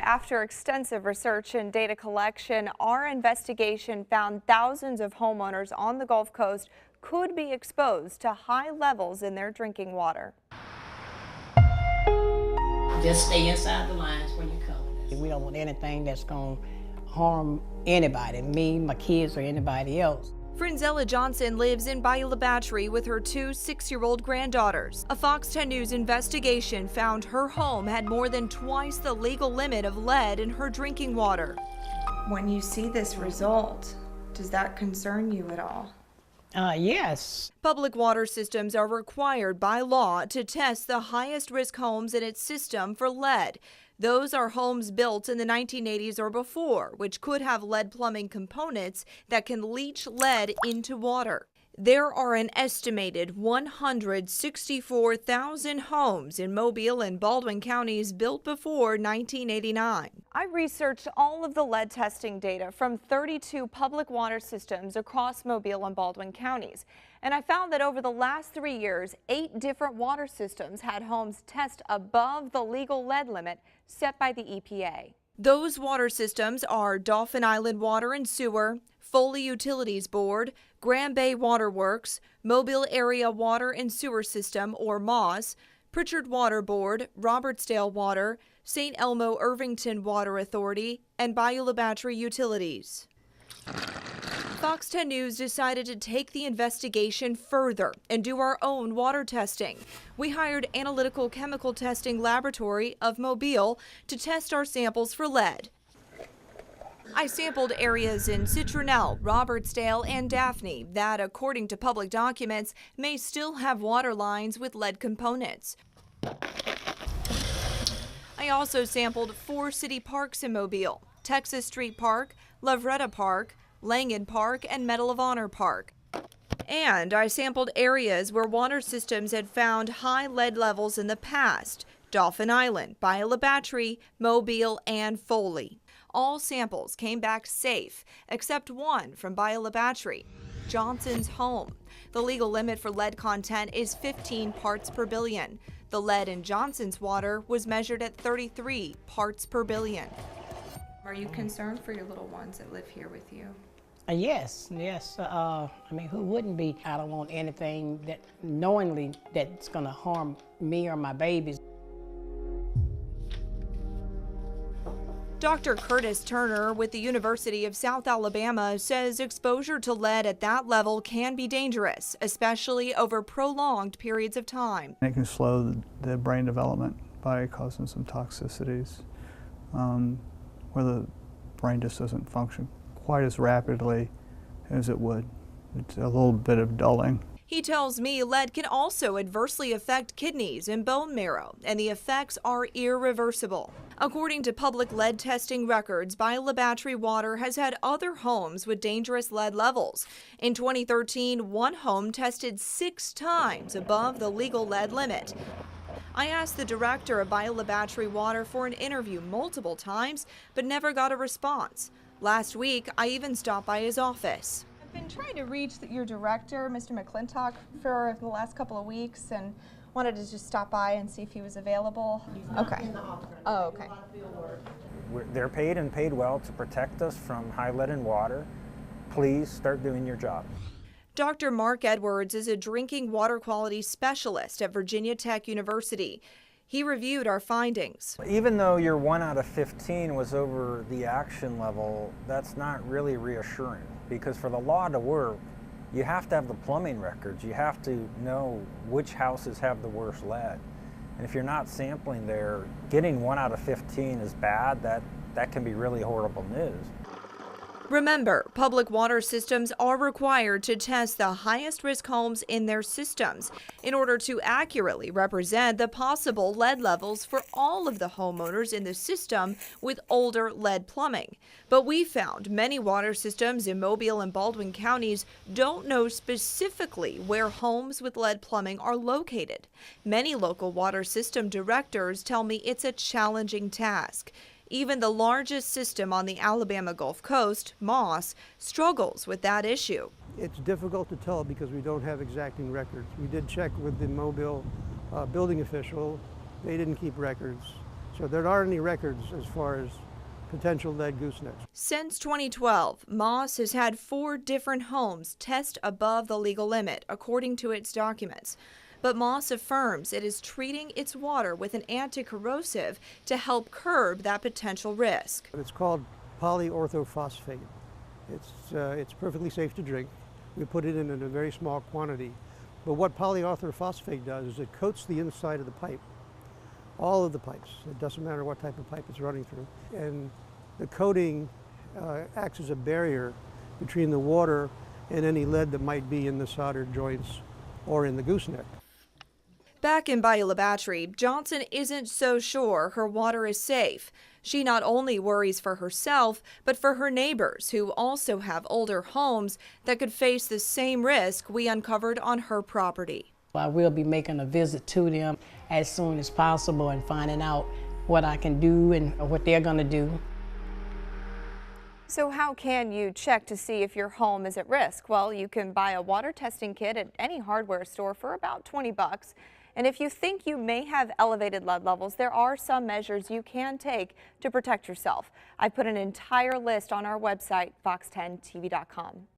After extensive research and data collection, our investigation found thousands of homeowners on the Gulf Coast could be exposed to high levels in their drinking water. Just stay inside the lines when you come. We don't want anything that's going to harm anybody, me, my kids, or anybody else. Frenzella Johnson lives in Beulah Battery with her two 6-year-old granddaughters. A Fox 10 News investigation found her home had more than twice the legal limit of lead in her drinking water. When you see this result, does that concern you at all? Yes. Public water systems are required by law to test the highest risk homes in its system for lead. Those are homes built in the 1980s or before, which could have lead plumbing components that can leach lead into water. There are an estimated 164,000 homes in Mobile and Baldwin counties built before 1989. I researched all of the lead testing data from 32 public water systems across Mobile and Baldwin counties. And I found that over the last 3 years, 8 different water systems had homes test above the legal lead limit set by the EPA. Those water systems are Dauphin Island Water and Sewer, Foley Utilities Board, Grand Bay Water Works, Mobile Area Water and Sewer System, or MOS, Pritchard Water Board, Robertsdale Water, St. Elmo Irvington Water Authority, and Beulah Battery Utilities. Fox 10 News decided to take the investigation further and do our own water testing. We hired Analytical Chemical Testing Laboratory of Mobile to test our samples for lead. I sampled areas in Citronelle, Robertsdale, and Daphne that, according to public documents, may still have water lines with lead components. I also sampled 4 city parks in Mobile: Texas Street Park, Lovretta Park, Langen Park, and Medal of Honor Park. And I sampled areas where water systems had found high lead levels in the past: Dauphin Island, Beulah Battery, Mobile, and Foley. All samples came back safe, except one from Beulah Battery, Johnson's home. The legal limit for lead content is 15 parts per billion. The lead in Johnson's water was measured at 33 parts per billion. Are you concerned for your little ones that live here with you? Yes. I mean, who wouldn't be? I don't want anything that knowingly that's going to harm me or my babies. Dr. Curtis Turner with the University of South Alabama says exposure to lead at that level can be dangerous, especially over prolonged periods of time. It can slow the brain development by causing some toxicities, where the brain just doesn't function quite as rapidly as it would. It's a little bit of dulling. He tells me lead can also adversely affect kidneys and bone marrow, and the effects are irreversible. According to public lead testing records, Beulah Battery Water has had other homes with dangerous lead levels. In 2013, one home tested 6 times above the legal lead limit. I asked the director of Beulah Battery Water for an interview multiple times, but never got a response. Last week, I even stopped by his office. I've been trying to reach your director, Mr. McClintock, for the last couple of weeks, and wanted to just stop by and see if he was available. Okay. Oh, okay. They're paid and paid well to protect us from high lead in water. Please start doing your job. Dr. Mark Edwards is a drinking water quality specialist at Virginia Tech University. He reviewed our findings. Even though your 1 out of 15 was over the action level, that's not really reassuring, because for the law to work, you have to have the plumbing records. You have to know which houses have the worst lead. And if you're not sampling there, getting 1 out of 15 is bad. That can be really horrible news. Remember, public water systems are required to test the highest risk homes in their systems in order to accurately represent the possible lead levels for all of the homeowners in the system with older lead plumbing. But we found many water systems in Mobile and Baldwin counties don't know specifically where homes with lead plumbing are located. Many local water system directors tell me it's a challenging task. Even the largest system on the Alabama Gulf Coast, MOS, struggles with that issue. It's difficult to tell because we don't have exacting records. We did check with the Mobile building official. They didn't keep records. So there aren't any records as far as potential lead goosenecks. Since 2012, Moss has had 4 different homes test above the legal limit, according to its documents. But Moss affirms it is treating its water with an anti-corrosive to help curb that potential risk. It's called polyorthophosphate. It's perfectly safe to drink. We put it in a very small quantity. But what polyorthophosphate does is it coats the inside of the pipe, all of the pipes. It doesn't matter what type of pipe it's running through. And the coating acts as a barrier between the water and any lead that might be in the soldered joints or in the gooseneck. Back in Beulah Battery, Johnson isn't so sure her water is safe. She not only worries for herself, but for her neighbors who also have older homes that could face the same risk we uncovered on her property. I will be making a visit to them as soon as possible and finding out what I can do and what they're going to do. So how can you check to see if your home is at risk? Well, you can buy a water testing kit at any hardware store for about $20. And if you think you may have elevated lead levels, there are some measures you can take to protect yourself. I put an entire list on our website, fox10tv.com.